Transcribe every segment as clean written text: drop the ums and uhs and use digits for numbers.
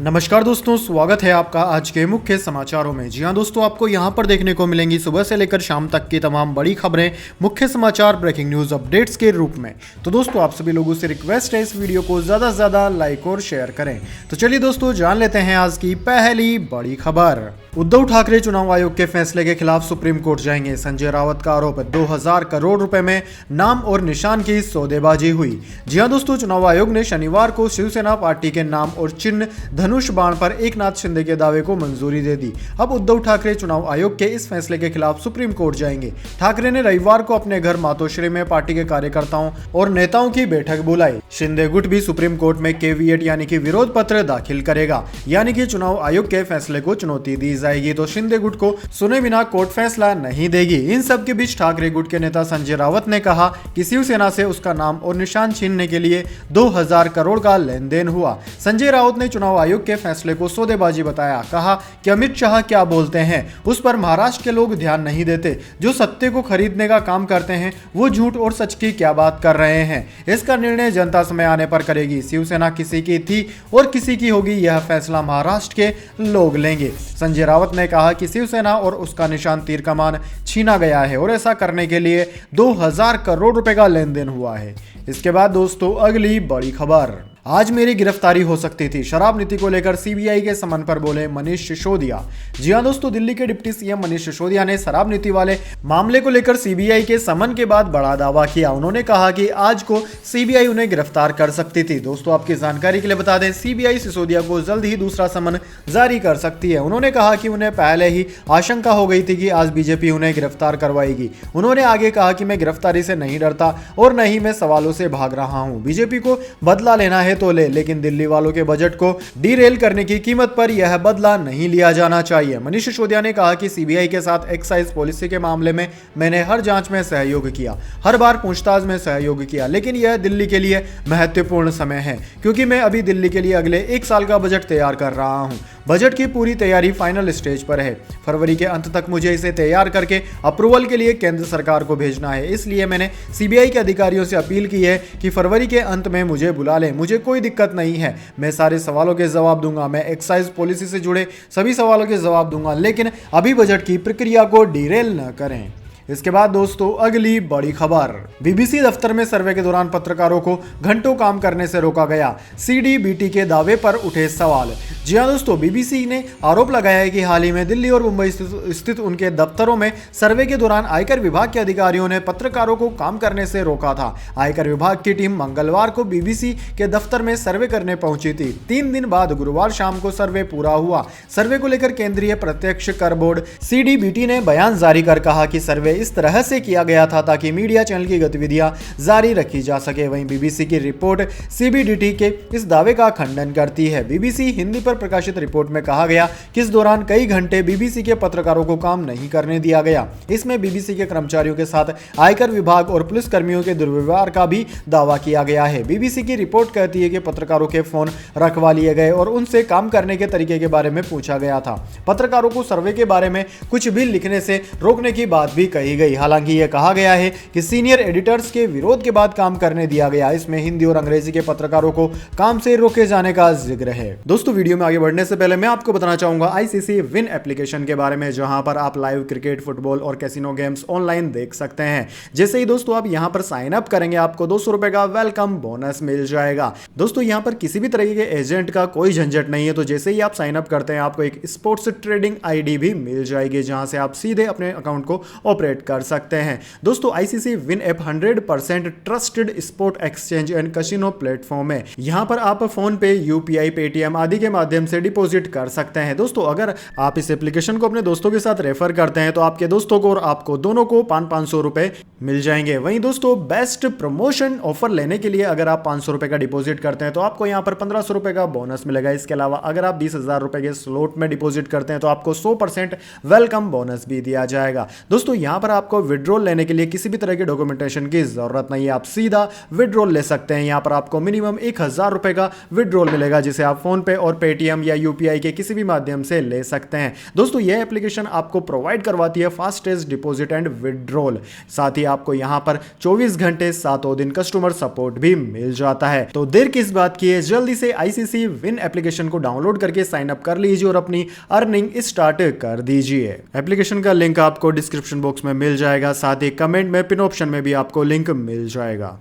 नमस्कार दोस्तों, स्वागत है आपका आज के मुख्य समाचारों में। जी हां दोस्तों, आपको यहां पर देखने को मिलेंगी सुबह से लेकर शाम तक की तमाम बड़ी खबरें, मुख्य समाचार, ब्रेकिंग न्यूज अपडेट्स के रूप में। तो दोस्तों, आप सभी लोगों से रिक्वेस्ट है इस वीडियो को ज़्यादा से ज़्यादा लाइक और शेयर करें। तो चलिए दोस्तों, जान लेते हैं आज की पहली बड़ी खबर। उद्धव ठाकरे चुनाव आयोग के फैसले के खिलाफ सुप्रीम कोर्ट जाएंगे। संजय राउत का आरोप, 2000 करोड़ रुपए में नाम और निशान की सौदेबाजी हुई। जी हां दोस्तों, चुनाव आयोग ने शनिवार को शिवसेना पार्टी के नाम और चिन्ह धनुष बाण पर एकनाथ शिंदे के दावे को मंजूरी दे दी। अब उद्धव ठाकरे चुनाव आयोग के इस फैसले के खिलाफ सुप्रीम कोर्ट जाएंगे। ठाकरे ने रविवार को अपने घर मातोश्री में पार्टी के कार्यकर्ताओं और नेताओं की बैठक बुलाई। शिंदे गुट भी सुप्रीम कोर्ट में केवीएट यानी कि विरोध पत्र दाखिल करेगा, यानी कि चुनाव आयोग के फैसले को चुनौती दी जाएगी। तो शिंदे गुट को सुने बिना कोर्ट फैसला नहीं देगी। इन सब के बीच ठाकरे गुट के नेता संजय राउत ने कहा कि शिवसेना से उसका नाम और निशान छीनने के लिए 2000 करोड़ का लेन देन हुआ। संजय राउत ने चुनाव आयोग के फैसले को सौदेबाजी बताया। कहा कि अमित शाह क्या बोलते हैं उस पर महाराष्ट्र के लोग ध्यान नहीं देते। जो सत्य को खरीदने का काम करते हैं वो झूठ और सच की क्या बात कर रहे हैं। इसका निर्णय जनता समय आने पर करेगी। शिवसेना किसी की थी और किसी की होगी, यह फैसला महाराष्ट्र के लोग लेंगे। संजय राउत ने कहा कि शिवसेना और उसका निशान तीर कमान छीना गया है और ऐसा करने के लिए 2000 करोड़ रुपए का लेन देन हुआ है। इसके बाद दोस्तों, अगली बड़ी खबर। आज मेरी गिरफ्तारी हो सकती थी, शराब नीति को लेकर सीबीआई के समन पर बोले मनीष सिसोदिया। जी हां दोस्तों, दिल्ली के डिप्टी सीएम मनीष सिसोदिया ने शराब नीति वाले मामले को लेकर सीबीआई के समन के बाद बड़ा दावा किया। उन्होंने कहा कि आज को सीबीआई उन्हें गिरफ्तार कर सकती थी। दोस्तों, आपकी जानकारी के लिए बता दें, सीबीआई सिसोदिया को जल्द ही दूसरा समन जारी कर सकती है। उन्होंने कहा कि उन्हें पहले ही आशंका हो गई थी कि आज बीजेपी उन्हें गिरफ्तार करवाएगी। उन्होंने आगे कहा कि मैं गिरफ्तारी से नहीं डरता और न ही मैं सवालों से भाग रहा हूं। बीजेपी को बदला लेना है तो ले, लेकिन दिल्ली वालों के बजट को डीरेल करने की कीमत पर यह बदला नहीं लिया जाना चाहिए। मनीष सिसोदिया ने कहा कि सीबीआई के साथ एक्साइज पॉलिसी के मामले में मैंने हर जांच में सहयोग किया, हर बार पूछताछ में सहयोग किया, लेकिन यह दिल्ली के लिए महत्वपूर्ण समय है क्योंकि मैं अभी दिल्ली के लिए अगले 1 साल का बजट तैयार कर रहा हूं। बजट की पूरी तैयारी फाइनल स्टेज पर है। फरवरी के अंत तक मुझे इसे तैयार करके अप्रूवल के लिए केंद्र सरकार को भेजना है। इसलिए मैंने सीबीआई के अधिकारियों से अपील की है कि फरवरी के अंत में मुझे बुला लें। मुझे कोई दिक्कत नहीं है, मैं सारे सवालों के जवाब दूंगा। मैं एक्साइज पॉलिसी से जुड़े सभी सवालों के जवाब दूंगा, लेकिन अभी बजट की प्रक्रिया को डीरेल न करें। इसके बाद दोस्तों, अगली बड़ी खबर। बीबीसी दफ्तर में सर्वे के दौरान पत्रकारों को घंटों काम करने से रोका गया। सीडीबीटी के दावे पर उठे सवाल। जी हां दोस्तों, बीबीसी ने आरोप लगाया है कि हाल ही में दिल्ली और मुंबई स्थित उनके दफ्तरों में सर्वे के दौरान आयकर विभाग के अधिकारियों ने पत्रकारों को काम करने से रोका था। आयकर विभाग की टीम मंगलवार को बीबीसी के दफ्तर में सर्वे करने पहुंची थी। 3 दिन बाद गुरुवार शाम को सर्वे पूरा हुआ। सर्वे को लेकर केंद्रीय प्रत्यक्ष कर बोर्ड सीडीबीटी ने बयान जारी कर कहा कि सर्वे इस तरह से किया गया था ताकि मीडिया चैनल की गतिविधियां जारी रखी जा सके। वहीं बीबीसी की रिपोर्ट सीबीडीटी के इस दावे का खंडन करती है। बीबीसी हिंदी पर प्रकाशित रिपोर्ट में कहा गया कि इस दौरान कई घंटे बीबीसी के पत्रकारों को काम नहीं करने दिया गया। इसमें बीबीसी के कर्मचारियों के साथ आयकर विभाग और पुलिस कर्मियों के दुर्व्यवहार का भी दावा किया गया है। बीबीसी की रिपोर्ट कहती है कि पत्रकारों के फोन रखवा लिए गए और उनसे काम करने के तरीके के बारे में पूछा गया था। पत्रकारों को सर्वे के बारे में कुछ भी लिखने से रोकने की बात भी कही गई। हालांकि यह कहा गया है कि सीनियर एडिटर्स के विरोध के बाद काम करने दिया गया। इसमें हिंदी और अंग्रेजी के पत्रकारों को काम से रोके जाने का जिक्र है। दोस्तों, वीडियो में आगे बढ़ने से पहले मैं आपको बताना चाहूंगा आईसीसी विन एप्लीकेशन के बारे में, जहां पर आप लाइव क्रिकेट, फुटबॉल और कैसीनो गेम्स ऑनलाइन देख सकते हैं। जैसे ही दोस्तों आप यहां पर साइन अप करेंगे, आपको 200 रुपए का वेलकम बोनस मिल जाएगा। दोस्तों, यहां पर किसी भी तरीके के एजेंट का कोई झंझट नहीं है। तो जैसे ही आप साइन अप करते हैं, आपको एक स्पोर्ट्स ट्रेडिंग आईडी भी मिल जाएगी, जहां से आप सीधे अपने अकाउंट को ऑपरेट कर सकते हैं। दोस्तों, ICC win app 100% trusted sport exchange and casino platform है। यहां पर आप फोन पे, यूपीआई, पेटीएम आदि के माध्यम से डिपॉजिट कर सकते हैं। दोस्तों, अगर आप इस एप्लीकेशन को अपने दोस्तों के साथ रेफर करते हैं तो आपके दोस्तों को और आपको दोनों को 500 रुपए मिल जाएंगे। वहीं दोस्तों, बेस्ट प्रमोशन ऑफर लेने के लिए अगर आप 500 रुपए का डिपॉजिट करते हैं तो आपको यहां पर 1500 रुपए का बोनस मिलेगा। इसके अलावा अगर आप 20,000 रुपए के स्लॉट में डिपॉजिट करते हैं तो आपको 100% वेलकम बोनस भी दिया जाएगा। दोस्तों, यहां पर आपको विड्रॉल लेने के लिए किसी भी तरह की डॉक्यूमेंटेशन की जरूरत नहीं है, आप सीधा विड्रॉल ले सकते हैं। यहां पर आपको मिनिमम 1000 रुपए का विड्रॉल मिलेगा, जिसे आप फोन पे और पेटीएम पेटीएम या यूपीआई के किसी भी माध्यम से ले सकते हैं। दोस्तों यह एप्लीकेशन आपको प्रोवाइड करवाती है फास्टेस्ट डिपॉजिट एंड विड्रॉल। साथ ही आपको यहां पर 24 घंटे 7 दिन कस्टमर सपोर्ट भी मिल जाता है। तो देर किस बात की है, जल्दी से आईसीसी विन एप्लीकेशन को डाउनलोड करके साइन अप कर लीजिए और अपनी अर्निंग स्टार्ट कर दीजिए। एप्लीकेशन का लिंक आपको डिस्क्रिप्शन बॉक्स में मिल जाएगा, साथ ही कमेंट में पिन ऑप्शन में भी आपको लिंक मिल जाएगा।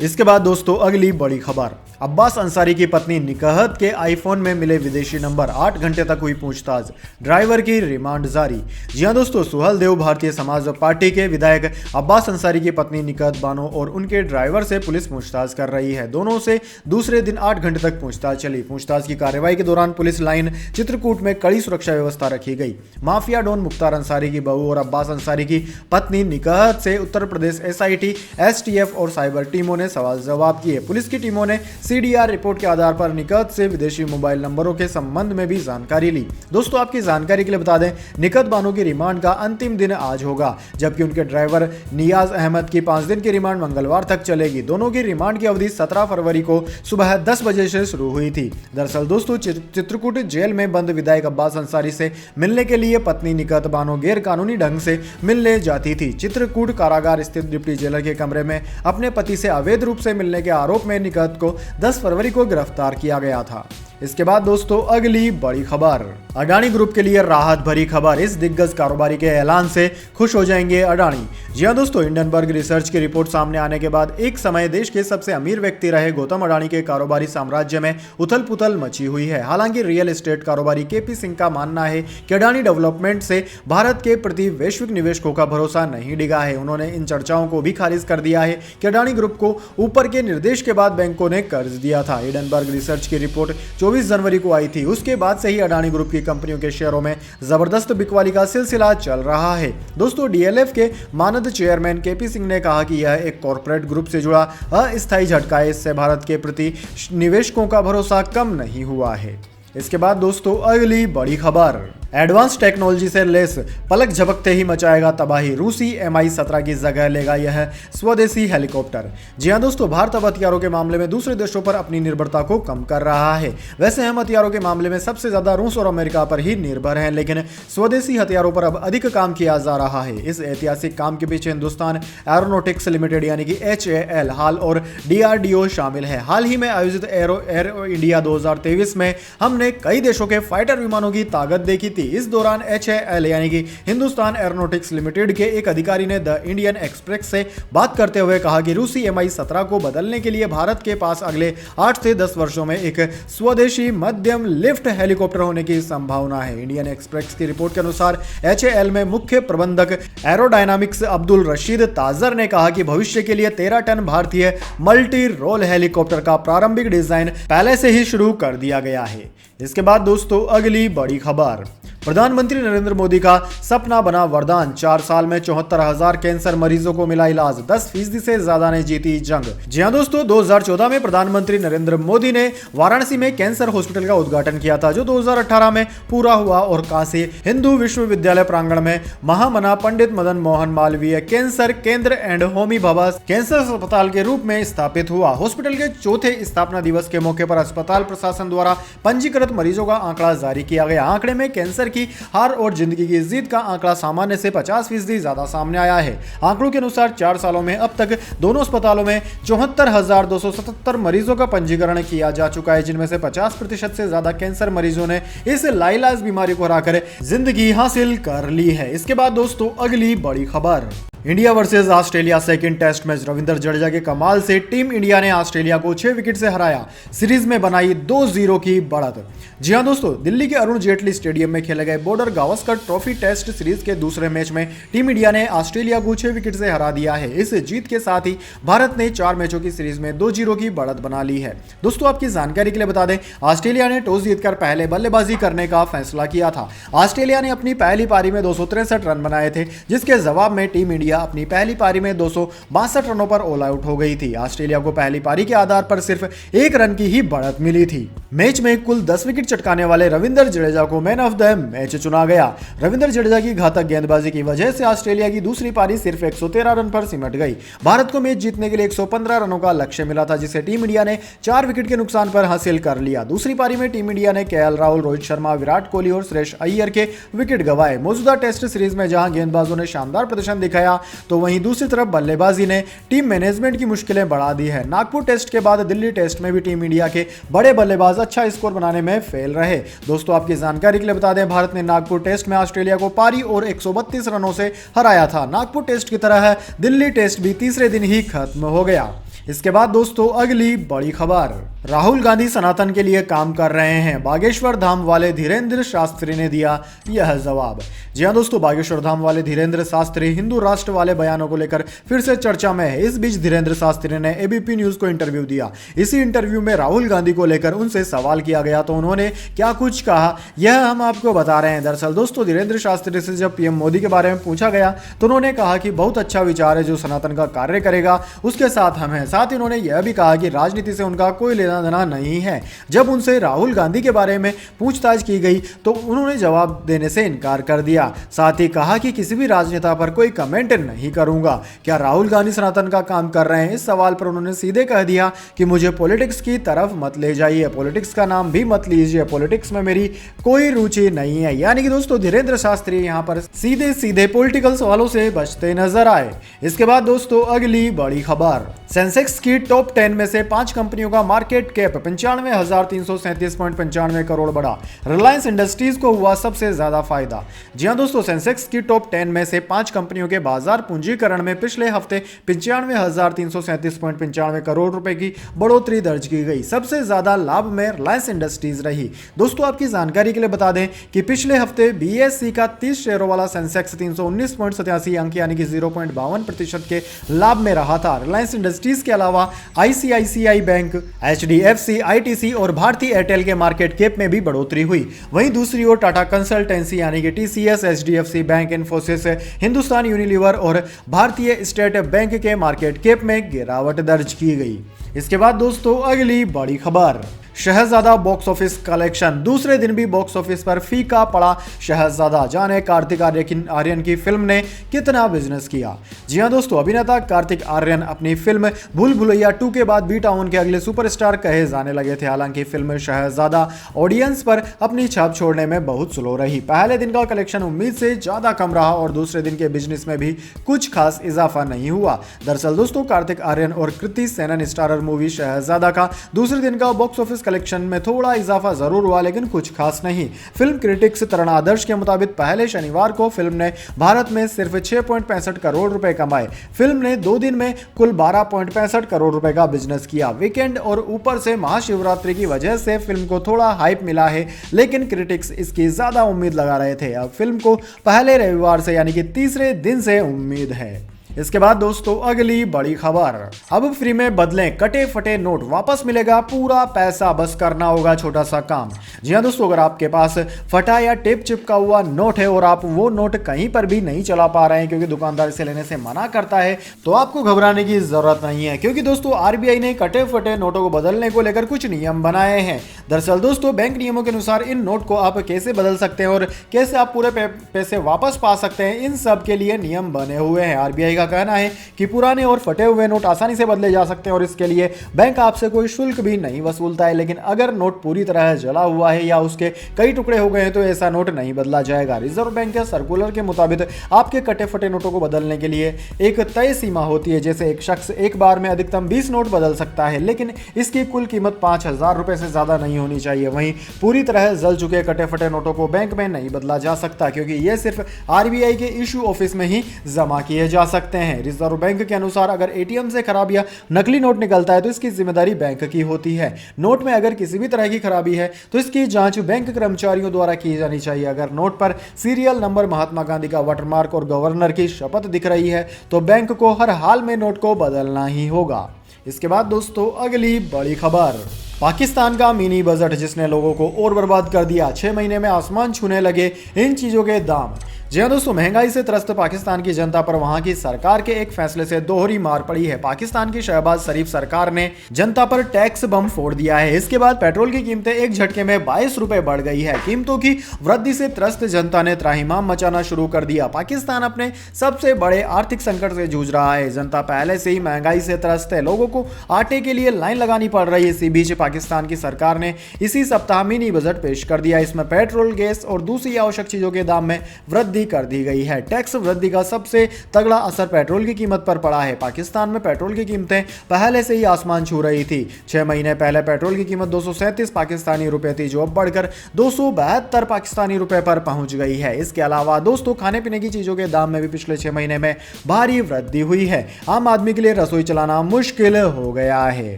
इसके बाद दोस्तों अगली बड़ी खबर, अब्बास अंसारी की पत्नी निकहत के आईफोन में मिले विदेशी नंबर, 8 घंटे तक हुई पूछताछ, ड्राइवर की रिमांड जारी। जी हां दोस्तों, सुहलदेव भारतीय समाज पार्टी के विधायक अब्बास अंसारी की पत्नी निकहत बानो और उनके ड्राइवर से पुलिस पूछताछ कर रही है। दोनों से दूसरे दिन 8 घंटे तक पूछताछ चली। पूछताछ की कार्रवाई के दौरान पुलिस लाइन चित्रकूट में कड़ी सुरक्षा व्यवस्था रखी गई। माफिया डॉन मुख्तार अंसारी की बहू और अब्बास अंसारी की पत्नी निकहत से उत्तर प्रदेश एसआईटी, एसटीएफ और साइबर टीमों ने सवाल जवाब किए। पुलिस की टीमों ने सीडीआर रिपोर्ट के आधार पर निकहत से विदेशी मोबाइल नंबरों के संबंध में भी जानकारी ली। दोस्तों आपकी जानकारी के लिए बता दें, निकहत बानो की रिमांड का अंतिम दिन आज होगा, जबकि उनके ड्राइवर नियाज अहमद की 5 दिन की रिमांड मंगलवार तक चलेगी। दोनों की रिमांड की अवधि 17 फरवरी को सुबह 10 बजे से शुरू हुई थी। दरअसल दोस्तों चित्रकूट जेल में बंद विधायक अब्बास अंसारी से मिलने के लिए पत्नी निकहत बानो गैर कानूनी ढंग से मिलने जाती थी। चित्रकूट कारागार स्थित डिप्टी जेलर के कमरे में अपने पति से अवैध रूप से मिलने के आरोप में निकहत को 10 फरवरी को गिरफ्तार किया गया था। इसके बाद दोस्तों अगली बड़ी खबर, अडानी ग्रुप के लिए राहत भरी खबर, इस दिग्गज कारोबारी के ऐलान से खुश हो जाएंगे अडानी। जी हां दोस्तों, हिंडनबर्ग रिसर्च की रिपोर्ट सामने आने के बाद एक समय देश के सबसे अमीर व्यक्ति रहे गौतम अडानी के कारोबारी साम्राज्य में उथल पुथल मची हुई है। हालांकि रियल एस्टेट कारोबारी केपी सिंह का मानना है कि अडानी डेवलपमेंट से भारत के प्रति वैश्विक निवेशकों का भरोसा नहीं डिगा है। उन्होंने इन चर्चाओं को भी खारिज कर दिया है कि अडानी ग्रुप को ऊपर के निर्देश के बाद बैंकों ने कर्ज दिया था। हिंडनबर्ग रिसर्च की रिपोर्ट 24 जनवरी को आई थी। उसके बाद से ही अडानी ग्रुप की कंपनियों के शेयरों में जबरदस्त बिकवाली का सिलसिला चल रहा है। दोस्तों डीएलएफ के मानद चेयरमैन केपी सिंह ने कहा कि यह एक कॉर्पोरेट ग्रुप से जुड़ा अस्थायी झटका है। इससे भारत के प्रति निवेशकों का भरोसा कम नहीं हुआ है। इसके बाद दोस्तों अगली बड़ी खबर, एडवांस टेक्नोलॉजी से लेस पलक झपकते ही मचाएगा तबाही, रूसी MI-17 की जगह लेगा यह स्वदेशी हेलीकॉप्टर। जी हां दोस्तों, भारत अब हथियारों के मामले में दूसरे देशों पर अपनी निर्भरता को कम कर रहा है। वैसे हम हथियारों के मामले में सबसे ज्यादा रूस और अमेरिका पर ही निर्भर हैं, लेकिन स्वदेशी हथियारों पर अब अधिक काम किया जा रहा है। इस ऐतिहासिक काम के पीछे हिंदुस्तान एरोनॉटिक्स लिमिटेड यानी कि HAL हाल और DRDO शामिल है। हाल ही में आयोजित एरो इंडिया 2023 में हमने कई देशों के फाइटर विमानों की ताकत देखी थी। इस दौरान HAL यानी कि हिंदुस्तान एरोनॉटिक्स लिमिटेड के एक अधिकारी ने द इंडियन एक्सप्रेस से बात करते हुए कहा कि रूसी MI-17 को बदलने के लिए भारत के पास अगले 8 से 10 वर्षों में एक स्वदेशी मध्यम लिफ्ट हेलीकॉप्टर होने की संभावना है। इंडियन एक्सप्रेस की रिपोर्ट के अनुसार HAL में मुख्य प्रबंधक एरोडायनामिक्स अब्दुल रशीद ताजर ने कहा कि भविष्य के लिए 13 टन भारतीय मल्टी रोल हेलीकॉप्टर का प्रारंभिक डिजाइन पहले से ही शुरू कर दिया गया है। इसके बाद दोस्तों अगली बड़ी खबर, प्रधानमंत्री नरेंद्र मोदी का सपना बना वरदान, 4 साल में 74,000 कैंसर मरीजों को मिला इलाज, 10% से ज्यादा ने जीती जंग। जी हां दोस्तों, 2014 में प्रधानमंत्री नरेंद्र मोदी ने वाराणसी में कैंसर हॉस्पिटल का उद्घाटन किया था, जो 2018 में पूरा हुआ और काशी हिंदू विश्वविद्यालय प्रांगण में महामना पंडित मदन मोहन मालवीय कैंसर केंद्र एंड होमी भाभा कैंसर अस्पताल के रूप में स्थापित हुआ। हॉस्पिटल के चौथे स्थापना दिवस के मौके पर अस्पताल प्रशासन द्वारा पंजीकृत मरीजों का आंकड़ा जारी किया गया। आंकड़े में कैंसर की हार और जिंदगी की जीत का आंकड़ा सामान्य से 50% ज्यादा सामने आया है। आंकड़ों के अनुसार 4 सालों में अब तक दोनों अस्पतालों में 74,277 मरीजों का पंजीकरण किया जा चुका है, जिनमें से 50% से ज्यादा कैंसर मरीजों ने इस लाइलाज बीमारी को हराकर जिंदगी हासिल कर ली है। इसके बाद दोस्तों अगली बड़ी खबर, India versus Australia second test match, Ravindra Jadeja के कमाल से टीम इंडिया ने ऑस्ट्रेलिया को 6 विकेट से हराया, सीरीज में बनाई 2-0 की बढ़त। जी हां दोस्तों, दिल्ली के अरुण जेटली स्टेडियम में खेले गए Border Gavaskar trophy test series के दूसरे मैच में टीम इंडिया ने ऑस्ट्रेलिया को 6 विकेट से हरा दिया है। इस जीत के साथ ही भारत ने 4 मैचों की सीरीज में 2-0 की बढ़त बना ली है। दोस्तों आपकी जानकारी के लिए बता दें, ऑस्ट्रेलिया ने टॉस जीतकर पहले बल्लेबाजी करने का फैसला किया था। ऑस्ट्रेलिया ने अपनी पहली पारी में 263 रन बनाए थे, जिसके जवाब में टीम इंडिया इंडिया अपनी पहली पारी में 262 रनों पर ऑल आउट हो गई थी। ऑस्ट्रेलिया को पहली पारी के आधार पर सिर्फ 1 रन की ही बढ़त मिली थी। मैच में कुल 10 विकेट चटकाने वाले रविंद्र जडेजा को मैन ऑफ द मैच चुना गया। रविंद्र जडेजा की घातक गेंदबाजी की वजह से ऑस्ट्रेलिया की दूसरी पारी सिर्फ 113 रन पर सिमट गई। भारत को मैच जीतने के लिए 115 रनों का लक्ष्य मिला था, जिसे टीम इंडिया ने 4 विकेट के नुकसान पर हासिल कर लिया। दूसरी पारी में टीम इंडिया ने केएल राहुल, रोहित शर्मा, विराट कोहली और श्रेयस अय्यर के विकेट गंवाए। मौजूदा टेस्ट सीरीज में जहां गेंदबाजों ने शानदार प्रदर्शन दिखाया, तो वहीं दूसरी तरफ बल्लेबाजी ने टीम मैनेजमेंट की मुश्किलें बढ़ा दी है। नागपुर टेस्ट के बाद दिल्ली टेस्ट में भी टीम इंडिया के बड़े बल्लेबाज अच्छा स्कोर बनाने में फेल रहे। दोस्तों, आपकी जानकारी के लिए बता दें, भारत ने नागपुर टेस्ट में ऑस्ट्रेलिया को पारी और 132 रनों से हराया था। नागपुर टेस्ट की तरह दिल्ली टेस्ट भी तीसरे दिन ही खत्म हो गया। इसके बाद दोस्तों अगली बड़ी खबर, राहुल गांधी सनातन के लिए काम कर रहे हैं, बागेश्वर धाम वाले धीरेन्द्र शास्त्री ने दिया यह जवाब। जी हां दोस्तों, बागेश्वर धाम वाले धीरेन्द्र शास्त्री हिंदू राष्ट्र वाले बयानों को लेकर फिर से चर्चा में है। इस बीच धीरेन्द्र शास्त्री ने एबीपी न्यूज को इंटरव्यू दिया। इसी इंटरव्यू में राहुल गांधी को लेकर उनसे सवाल किया गया, तो उन्होंने क्या कुछ कहा यह हम आपको बता रहे हैं। दरअसल दोस्तों, धीरेन्द्र शास्त्री से जब पीएम मोदी के बारे में पूछा गया तो उन्होंने कहा कि बहुत अच्छा विचार है जो सनातन का कार्य करेगा, उसके साथ हम हैं। साथ ही उन्होंने यह भी कहा कि राजनीति से उनका कोई लेना देना नहीं है। जब उनसे राहुल गांधी के बारे में पूछताछ की गई तो उन्होंने जवाब देने से इनकार कर दिया। साथ ही कहा कि किसी भी राजनेता पर कोई कमेंट नहीं करूंगा। क्या राहुल गांधी सनातन का काम कर रहे हैं, इस सवाल पर उन्होंने सीधे कह दिया कि मुझे पॉलिटिक्स की तरफ मत ले जाइए, पॉलिटिक्स का नाम भी मत लीजिए, पॉलिटिक्स में मेरी कोई रुचि नहीं है। यानी कि दोस्तों धीरेन्द्र शास्त्री यहां पर सीधे सीधे पॉलिटिकल सवालों से बचते नजर आए। इसके बाद दोस्तों अगली बड़ी खबर, सेंसेक्स की टॉप 10 में से 5 कंपनियों का मार्केट कैप 95,337.95 करोड़ बढ़ा। रिलायंस इंडस्ट्रीज को हुआ सबसे ज्यादा फायदा। जी हां दोस्तों, सेंसेक्स की टॉप 10 में से 5 कंपनियों के बाजार पूंजीकरण में पिछले हफ्ते 95,337.95 करोड़ रुपए की बढ़ोतरी दर्ज की गई। सबसे ज्यादा लाभ में रिलायंस इंडस्ट्रीज रही। दोस्तों, आपकी जानकारी के लिए बता दें कि पिछले हफ्ते बीएसई का 30 शेयरों वाला सेंसेक्स 319.87 अंक यानी कि 0.52% के लाभ में रहा था। रिलायंस इंडस्ट्रीज के अलावा आईसीआईसीआई बैंक, एचडीएफसी, आईटीसी और भारती एयरटेल के मार्केट कैप में भी बढ़ोतरी हुई। वहीं दूसरी ओर टाटा कंसल्टेंसी यानी कि TCS, HDFC bank, Infosys, Hindustan Unilever और भारतीय स्टेट बैंक के मार्केट कैप में गिरावट दर्ज की गई। इसके बाद दोस्तों अगली बड़ी खबर, शहजादा बॉक्स ऑफिस कलेक्शन। दूसरे दिन भी बॉक्स ऑफिस पर फीका पड़ा शहजादा। जाने कार्तिक आर्यन की फिल्म ने कितना बिजनेस किया। जी हां दोस्तों, अभिनेता कार्तिक आर्यन अपनी फिल्म भूल भुलैया 2 के बाद बी टाउन के अगले सुपरस्टार कहे जाने लगे थे। हालांकि फिल्म शहजादा ऑडियंस पर अपनी छाप छोड़ने में बहुत स्लो रही। पहले दिन का कलेक्शन उम्मीद से ज्यादा कम रहा और दूसरे दिन के बिजनेस में भी कुछ खास इजाफा नहीं हुआ। दरअसल दोस्तों, कार्तिक आर्यन और कृति सेनन स्टारर मूवी शहजादा का दूसरे दिन का बॉक्स ऑफिस कलेक्शन में थोड़ा इजाफा जरूर हुआ, लेकिन कुछ खास नहीं। फिल्म क्रिटिक्स तरण आदर्श के मुताबिक पहले शनिवार को फिल्म ने भारत में सिर्फ 6.65 करोड़ रुपए कमाए। फिल्म ने 2 दिन में कुल 12.65 करोड़ रुपए का बिजनेस किया। वीकेंड और ऊपर से महाशिवरात्रि की वजह से फिल्म को थोड़ा हाइप मिला है, लेकिन क्रिटिक्स इसकी ज्यादा उम्मीद लगा रहे थे। अब फिल्म को पहले रविवार से यानी कि तीसरे दिन से उम्मीद है। इसके बाद दोस्तों अगली बड़ी खबर, अब फ्री में बदलें कटे फटे नोट, वापस मिलेगा पूरा पैसा, बस करना होगा छोटा सा काम। जी हां दोस्तों, अगर आपके पास फटा या टेप चिपका हुआ नोट है और आप वो नोट कहीं पर भी नहीं चला पा रहे हैं क्योंकि दुकानदार इसे लेने से मना करता है, तो आपको घबराने की जरूरत नहीं है, क्योंकि दोस्तों आरबीआई ने कटे फटे नोटों को बदलने को लेकर कुछ नियम बनाए हैं। दरअसल दोस्तों, बैंक नियमों के अनुसार इन नोट को आप कैसे बदल सकते हैं और कैसे आप पूरे पैसे वापस पा सकते हैं, इन सब के लिए नियम बने हुए हैं। आरबीआई का कहना है कि पुराने और फटे हुए नोट आसानी से बदले जा सकते हैं और इसके लिए बैंक आपसे कोई शुल्क भी नहीं वसूलता है। लेकिन अगर नोट पूरी तरह जला हुआ है या उसके कई टुकड़े हो गए हैं तो ऐसा नोट नहीं बदला जाएगा। रिजर्व बैंक के सर्कुलर के मुताबिक आपके कटे फटे नोटों को बदलने के लिए एक तय सीमा होती है। जैसे एक शख्स एक बार में अधिकतम 20 नोट बदल सकता है, लेकिन इसकी कुल कीमत 5,000 रुपए से ज्यादा नहीं होनी चाहिए। वहीं पूरी तरह जल चुके कटे फटे नोटों को बैंक में नहीं बदला जा सकता, क्योंकि यह सिर्फ आरबीआई के इशू ऑफिस में ही जमा किए जा सकते हैं। रिजर्व बैंक के अनुसार अगर एटीएम से खराब या नकली नोट निकलता है तो इसकी जिम्मेदारी बैंक की होती है। नोट में अगर किसी भी तरह की खराबी है तो इसकी जांच बैंक कर्मचारियों द्वारा की जानी चाहिए। अगर नोट पर सीरियल नंबर, महात्मा गांधी का वाटरमार्क और गवर्नर की शपथ दिख रही है तो बैंक को हर हाल में नोट को बदलना ही होगा। इसके बाद दोस्तों अगली बड़ी खबर, पाकिस्तान का मिनी बजट जिसने लोगों को और बर्बाद कर दिया। 6 महीने में आसमान छूने लगे इन चीजों के दाम। जी हाँ दोस्तों, महंगाई से त्रस्त पाकिस्तान की जनता पर वहां की सरकार के एक फैसले से दोहरी मार पड़ी है। पाकिस्तान की शहबाज शरीफ सरकार ने जनता पर टैक्स बम फोड़ दिया है। इसके बाद पेट्रोल की कीमतें एक झटके में 22 रुपए बढ़ गई है। कीमतों की वृद्धि से त्रस्त जनता ने त्राहिमाम मचाना शुरू कर दिया। पाकिस्तान अपने सबसे बड़े आर्थिक संकट से जूझ रहा है। जनता पहले से ही महंगाई से त्रस्त है। लोगों को आटे के लिए लाइन लगानी पड़ रही है। इसी बीच पाकिस्तान की सरकार ने इसी सप्ताह मिनी बजट पेश कर दिया। इसमें पेट्रोल, गैस और दूसरी आवश्यक चीजों के दाम में वृद्धि कर दी गई है। टैक्स वृद्धि का सबसे तगड़ा असर पेट्रोल की कीमत पर पड़ा है। पाकिस्तान में पेट्रोल की कीमतें पहले से ही आसमान छू रही थी। 6 महीने पहले पेट्रोल की कीमत 237 पाकिस्तानी रुपए थी, जो अब बढ़कर 272 पाकिस्तानी रुपए पर पहुंच गई है। इसके अलावा दोस्तों, खाने पीने की चीजों के दाम में भी पिछले 6 महीने में भारी वृद्धि हुई है। आम आदमी के लिए रसोई चलाना मुश्किल हो गया है।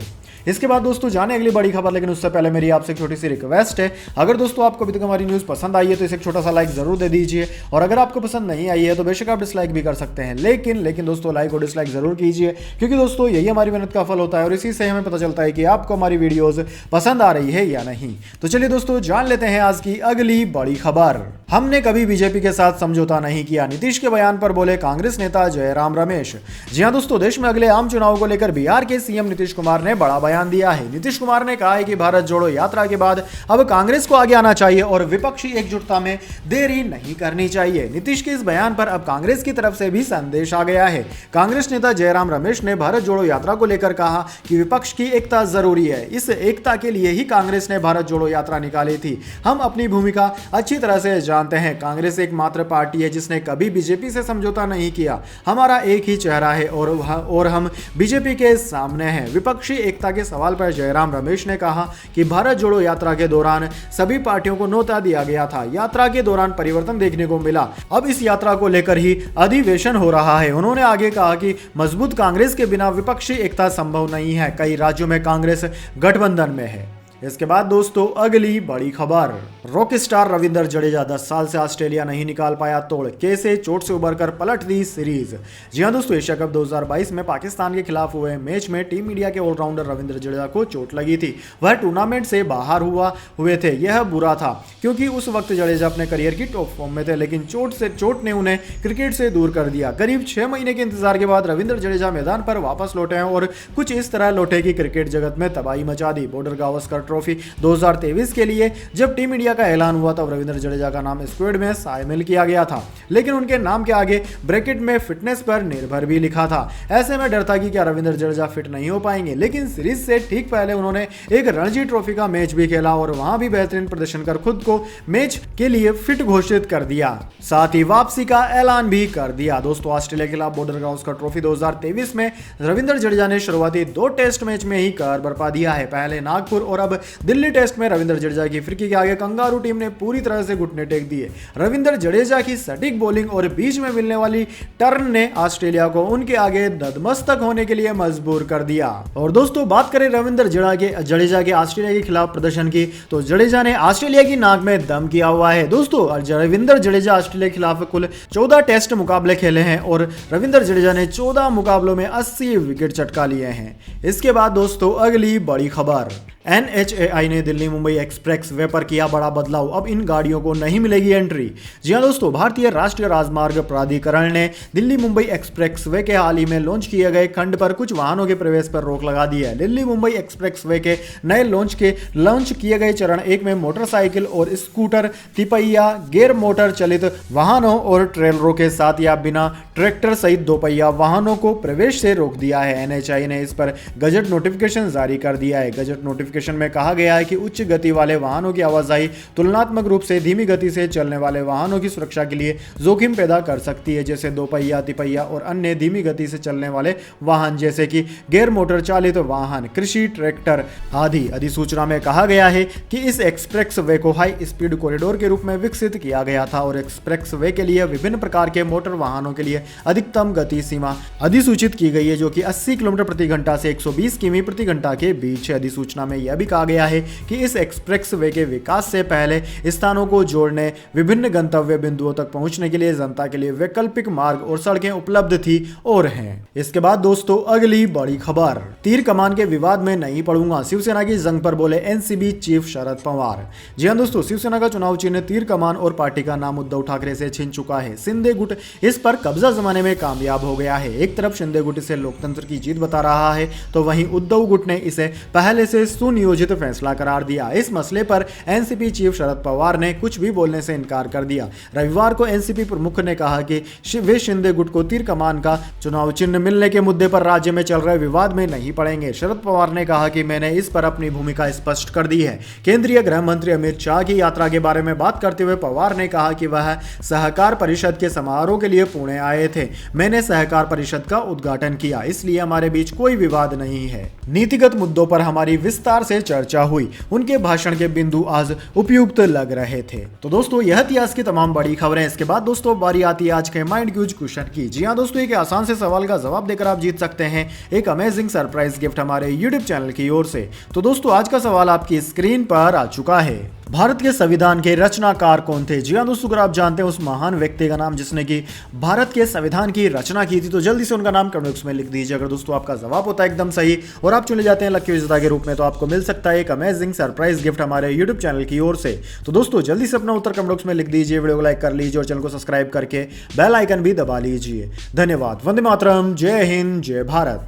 इसके बाद दोस्तों जाने अगली बड़ी खबर, लेकिन उससे पहले मेरी आपसे एक छोटी सी रिक्वेस्ट है। अगर दोस्तों आपको अभी तक हमारी न्यूज़ पसंद आई है तो इसे एक छोटा सा लाइक जरूर दे दीजिए, और अगर आपको पसंद नहीं आई है तो बेशक आप डिसलाइक भी कर सकते हैं, लेकिन दोस्तों लाइक और डिसलाइक जरूर कीजिए, क्योंकि दोस्तों यही हमारी मेहनत का फल होता है और इसी से हमें पता चलता है कि आपको हमारी वीडियोज पसंद आ रही है या नहीं। तो चलिए दोस्तों जान लेते हैं आज की अगली बड़ी खबर। हमने कभी बीजेपी के साथ समझौता नहीं किया, नीतीश के बयान पर बोले कांग्रेस नेता जयराम रमेश। जी हां दोस्तों, देश में अगले आम चुनाव को लेकर बिहार के सीएम नीतीश कुमार ने बड़ा बयान दिया है। नीतीश कुमार ने कहा है कि भारत जोड़ो यात्रा के बाद अब कांग्रेस को आगे आना चाहिए और विपक्षी एकजुटता में देरी नहीं करनी चाहिए। नीतीश के इस बयान पर अब कांग्रेस की तरफ से भी संदेश आ गया है। कांग्रेस नेता जयराम रमेश ने भारत जोड़ो यात्रा को लेकर कहा कि विपक्ष की एकता जरूरी है। इस एकता के लिए ही कांग्रेस ने भारत जोड़ो यात्रा निकाली थी। हम अपनी भूमिका अच्छी तरह से जानते हैं। कांग्रेस एकमात्र पार्टी है जिसने कभी बीजेपी से समझौता नहीं किया। हमारा एक ही चेहरा है और हम बीजेपी के सामने हैं। विपक्षी एकता के सवाल पर जयराम रमेश ने कहा कि भारत जोड़ो यात्रा के दौरान सभी पार्टियों को न्योता दिया गया था। यात्रा के दौरान परिवर्तन देखने को मिला। अब इस यात्रा को लेकर ही अधिवेशन हो रहा है। उन्होंने आगे कहा कि मजबूत कांग्रेस के बिना विपक्षी एकता संभव नहीं है। कई राज्यों में कांग्रेस गठबंधन में है। इसके बाद दोस्तों अगली बड़ी खबर, रॉक स्टार रविंद्र जडेजा 10 साल से ऑस्ट्रेलिया नहीं निकाल पाया तोड़, कैसे चोट से उबरकर पलट दी सीरीज। जी हां दोस्तों, एशिया कप 2022 में पाकिस्तान के खिलाफ हुए मैच में टीम इंडिया के ऑलराउंडर रविंद्र जडेजा को चोट लगी थी। वह टूर्नामेंट से बाहर हुए थे। यह बुरा था क्योंकि उस वक्त जडेजा अपने करियर की टॉप फॉर्म में थे, लेकिन चोट ने उन्हें क्रिकेट से दूर कर दिया। करीब 6 महीने के इंतजार के बाद रविंद्र जडेजा मैदान पर वापस लौटे हैं और कुछ इस तरह लौटे कि क्रिकेट जगत में तबाही मचा दी। बॉर्डर गावस्कर ट्रॉफी 2023 के लिए जब टीम इंडिया का ऐलान हुआ तब रविंद्र जडेजा का नाम स्क्वाड में शामिल किया गया था, लेकिन उनके नाम के आगे ब्रैकेट में फिटनेस पर निर्भर भी लिखा था। ऐसे में डर था कि क्या रविंद्र जडेजा फिट नहीं हो पाएंगे, लेकिन सीरीज से ठीक पहले उन्होंने एक रणजी ट्रॉफी का मैच भी खेला और वहां भी बेहतरीन प्रदर्शन कर खुद को मैच के लिए फिट घोषित कर दिया। साथ ही वापसी का ऐलान भी कर दिया। दोस्तों ऑस्ट्रेलिया के खिलाफ बॉर्डर गावस्कर ट्रॉफी 2023 में रविंद्र जडेजा ने शुरुआती 2 टेस्ट मैच में ही कहर बरपा दिया है। पहले नागपुर और अब दिल्ली टेस्ट में रविंद्र जडेजा की फिरकी के आगे कंगारू टीम ने पूरी तरह से घुटने टेक दिए। रविंद्र जडेजा की सटीक बॉलिंग और बीच में मिलने वाली टर्न ने ऑस्ट्रेलिया को उनके आगे नतमस्तक होने के लिए मजबूर कर दिया। और दोस्तों बात करें रविंद्र जडेजा के ऑस्ट्रेलिया के खिलाफ प्रदर्शन की, तो जडेजा ने ऑस्ट्रेलिया की नाक में दम किया हुआ है। दोस्तों रविंद्र जडेजा ऑस्ट्रेलिया के खिलाफ कुल 14 टेस्ट मुकाबले खेले हैं और रविंद्र जडेजा ने 14 मुकाबलों में 80 विकेट चटका लिए हैं। इसके बाद दोस्तों अगली बड़ी खबर, NHAI ने दिल्ली मुंबई एक्सप्रेस वे पर किया बड़ा बदलाव। अब इन गाड़ियों को नहीं मिलेगी एंट्री। जी हां दोस्तों, भारतीय राष्ट्रीय राजमार्ग प्राधिकरण ने दिल्ली मुंबई एक्सप्रेस वे के हाल ही में लॉन्च किए गए खंड पर कुछ वाहनों के प्रवेश पर रोक लगा दी है। दिल्ली मुंबई एक्सप्रेस वे के नए लॉन्च किए गए चरण 1 में मोटरसाइकिल और स्कूटर, तिपहिया, गेयर मोटर चलित वाहनों और ट्रेलरों के साथ या बिना ट्रैक्टर सहित 2 पहिया वाहनों को प्रवेश से रोक दिया है। NHAI ने इस पर गजट नोटिफिकेशन जारी कर दिया है। गजट नोटिफिकेशन में कहा गया है कि उच्च गति वाले वाहनों की आवाजाही तुलनात्मक रूप से धीमी गति से चलने वाले वाहनों की सुरक्षा के लिए जोखिम पैदा कर सकती है, जैसे 2 पहिया, तिपहिया और अन्य धीमी गति से चलने वाले वाहन जैसे कि गैर मोटर चालित वाहन, कृषि ट्रैक्टर आदि। अधिसूचना में कहा गया है कि इस एक्सप्रेस वे को हाई स्पीड कॉरिडोर के रूप में विकसित किया गया था और एक्सप्रेस वे के लिए विभिन्न प्रकार के मोटर वाहनों के लिए अधिकतम गति सीमा अधिसूचित की गई है, जो कि 80 किलोमीटर प्रति घंटा से 120 किमी प्रति घंटा के बीच है। अधिसूचना में यह भी कहा गया है कि इस एक्सप्रेस वे के विकास से पहले स्थानों को जोड़ने, विभिन्न गंतव्य बिंदुओं तक पहुंचने के लिए जनता के लिए वैकल्पिक मार्ग और सड़कें उपलब्ध थी और हैं। इसके बाद दोस्तों अगली बड़ी खबर, तीर कमान के विवाद में नहीं पड़ूंगा, शिवसेना की जंग पर बोले एनसीबी चीफ शरद पवार। जी हां दोस्तों, शिवसेना का चुनाव चिन्ह तीर कमान और पार्टी का नाम उद्धव ठाकरे से छिन चुका है। शिंदे गुट इस पर कब्जा जमाने में कामयाब हो गया है। एक तरफ शिंदे गुट इसे लोकतंत्र की जीत बता रहा है, तो वहीं उद्धव गुट ने इसे पहले से सुनियोजित फैसला करार दिया। इस मसले पर एनसीपी चीफ शरद पवार ने कुछ भी बोलने से इनकार कर दिया। रविवार को एनसीपी प्रमुख ने कहा कि वे शिंदे गुट को तीर कमान का चुनाव चिन्ह मिलने के मुद्दे पर राज्य में चल रहे विवाद में नहीं पड़ेंगे। शरद पवार ने कहा कि मैंने इस पर अपनी भूमिका स्पष्ट कर दी है। केंद्रीय गृह मंत्री अमित शाह की यात्रा के बारे में बात करते हुए पवार ने कहा कि वह सहकार परिषद के समारोह के लिए पुणे आए थे। मैंने सहकार परिषद का उद्घाटन किया, इसलिए हमारे बीच कोई विवाद नहीं है। नीतिगत मुद्दों पर हमारी विस्तार से चर्चा हुई। उनके भाषण के बिंदु आज उपयुक्त लग रहे थे। तो दोस्तों यह थी आज की तमाम बड़ी खबरें। इसके बाद दोस्तों बारी आती है आज के माइंड क्यूज क्वेश्चन की। जी हां दोस्तों, एक आसान से सवाल का जवाब देकर आप जीत सकते हैं एक अमेजिंग सरप्राइज गिफ्ट हमारे यूट्यूब चैनल की ओर से। तो दोस्तों आज का सवाल आपकी स्क्रीन पर आ चुका है। भारत के संविधान के रचनाकार कौन थे? जी हां दोस्तों, अगर आप जानते हैं उस महान व्यक्ति का नाम जिसने कि भारत के संविधान की रचना की थी, तो जल्दी से उनका नाम कमेंट बॉक्स में लिख दीजिए। अगर दोस्तों आपका जवाब होता है एकदम सही और आप चुने जाते हैं लकी विजेता के रूप में, तो आपको मिल सकता है एक अमेजिंग सरप्राइज गिफ्ट हमारे यूट्यूब चैनल की ओर से। तो दोस्तों जल्दी से अपना उत्तर कमेंट बॉक्स में लिख दीजिए, वीडियो को लाइक कर लीजिए और चैनल को सब्सक्राइब करके बेल आइकन भी दबा लीजिए। धन्यवाद। वंदे मातरम। जय हिंद, जय भारत।